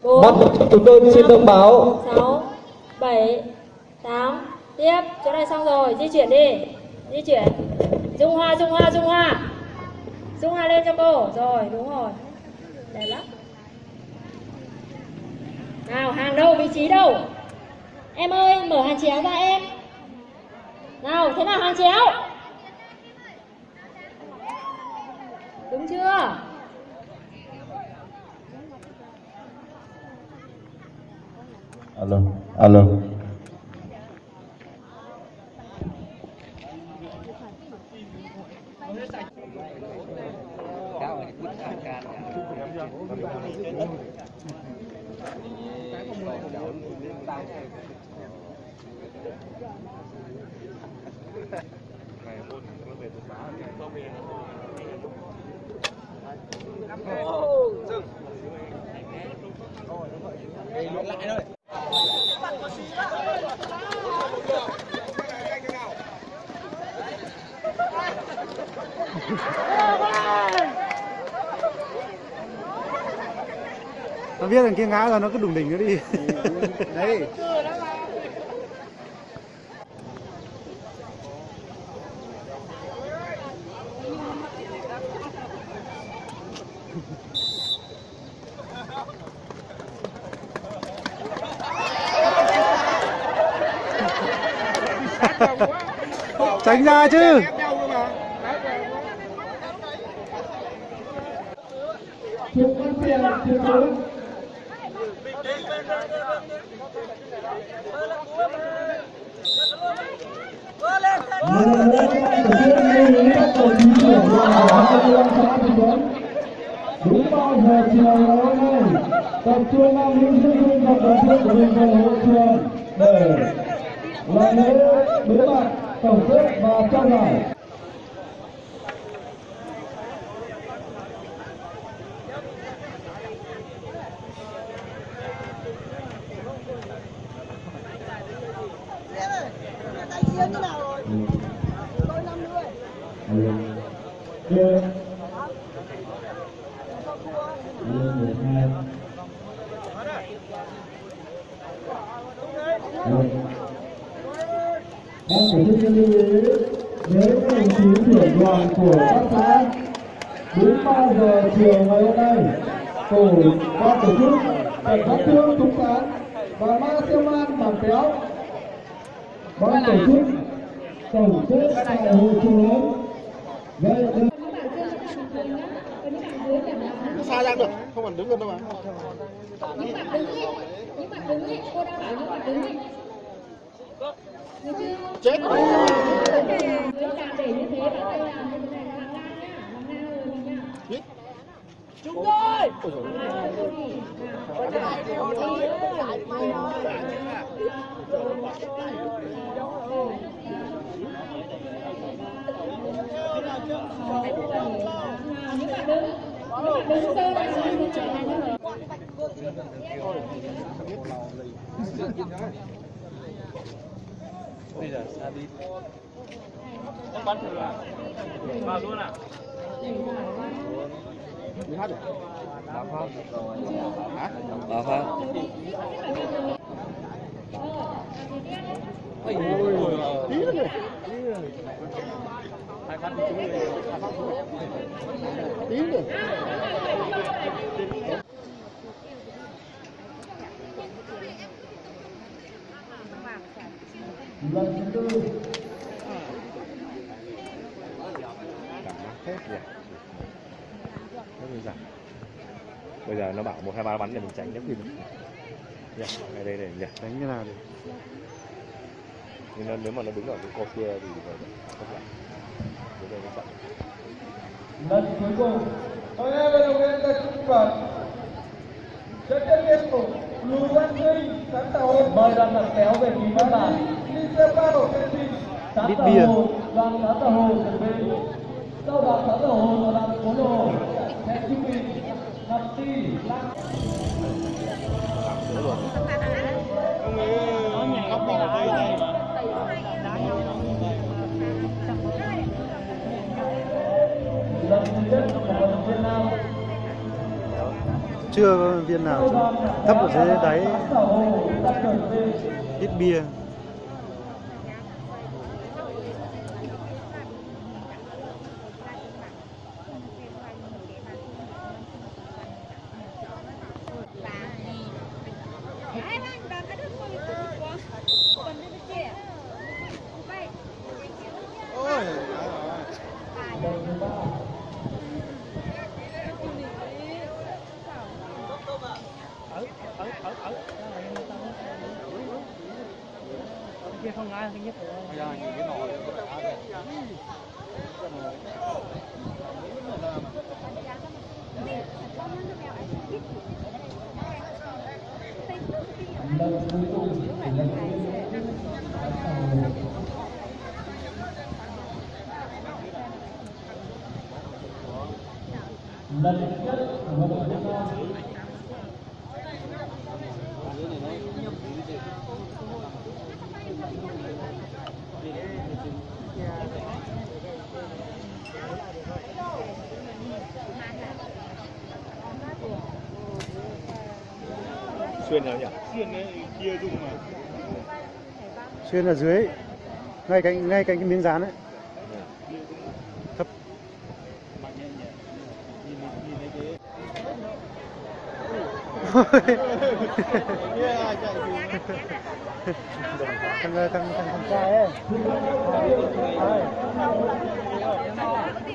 Bắt chúng tôi xin thông báo 6, 7, 8. Tiếp, chỗ này xong rồi, di chuyển đi. Di chuyển. Dung Hoa, Dung Hoa, Dung Hoa. Dung Hoa lên cho cô. Rồi, đúng rồi. Đẹp lắm. Nào, hàng đâu, vị trí đâu? Em ơi, mở hàng chéo ra em. Nào, thế nào hàng chéo? Đúng chưa? alo alo Nó biết thằng kia ngã rồi nó cứ đùng đỉnh nó đi. Đấy. Tránh ra chứ. Đúng 3 giờ chiều ngày hôm nay, tập trung làm những chương trình và tập trung của mình về hội trường để làm lễ bế mạc tổng kết và trao giải. Tay chia như nào rồi? Tôi 50. Ban tổ chức xin lưu ý nếu các đồng chí trưởng đoàn của các xã đúng 3 giờ chiều ngày hôm nay, ban tổ chức phải phát thương trúng tán và mang siêu man bằng kéo. Ban tổ chức tổng kết tại hội trường lớn. Xa ra được, không cần đứng gần đâu mà. Những bạn đứng ấy, cô đang bảo những bạn đứng ấy. Được chưa? Chết. Với cả để như thế bắt tay làm như thế này là hàng ngang nhá, hàng ngang rồi mình nhá. Chúng tôi. Những bạn đứng sơ lại rồi mình chạy hàng nữa. Bây giờ xa đi. Không bắn thử à? Vào luôn à? Đi hát được. Vào không? Hả? Vào không? Ôi, tí nữa kìa. Hai phát chúng người. Tí nữa. Lần thứ tư. Bây giờ nó bảo 1, 2, 3 bắn để mình tránh cái phim. Ngay đây để nhặt Tránh cái nào đi. Nhưng nếu mà nó đứng ở cái cột kia thì không lại. Bây giờ nó chặn. Lần cuối cùng, tôi em vận động viên tập trung đoàn chất tiếp viên của Lù Văn Sinh sẵn tàu mời đoàn tập kéo về phía bên bàn. Đi xe ba của chương trình sẵn tàu hồ, đoàn sẵn tàu hồ chuẩn bị. Sau đoàn sẵn tàu hồ là đoàn 4 hồ sẽ chuẩn bị lập ti lăng. Ông ấy ngóc vào dây này mà. Lần thứ nhất của vận động viên nam chưa có viên nào thấp ở dưới đáy, ít bia. Kia không ai thứ nhất lần nhất của đội Việt Nam. Xuyên nào nhỉ? Xuyên đấy, kia dùng mà. Xuyên ở dưới, ngay cạnh cái miếng dán ấy. Thấp. thằng trai ấy.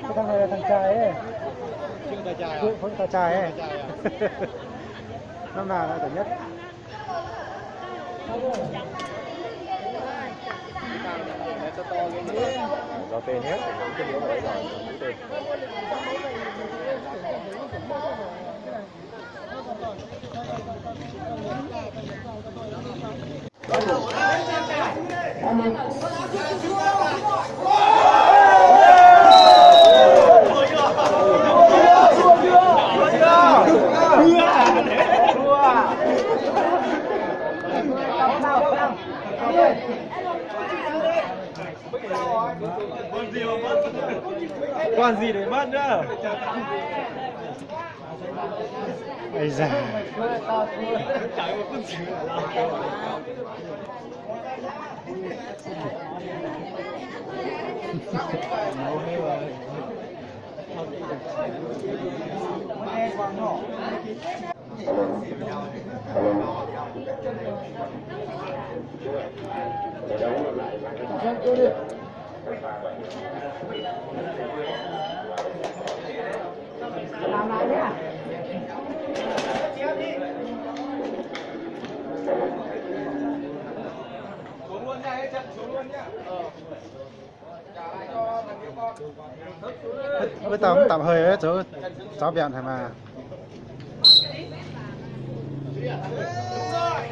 Cái thằng này là thằng trai ấy. Không phải trai ấy. Năm nào là giải nhất. Do tên hết, cái đứa đấy rồi, tên. Còn gì để mất nữa? Ây da. Chạy một con chữ. làm lại nhé. Xuống luôn nha, hết trận xuống luôn nhá. Trả lại cho thằng yêu con. Với tạm hơi ấy, cháu bẹn phải mà.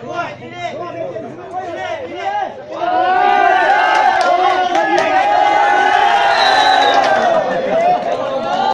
Đúng rồi, đi đi.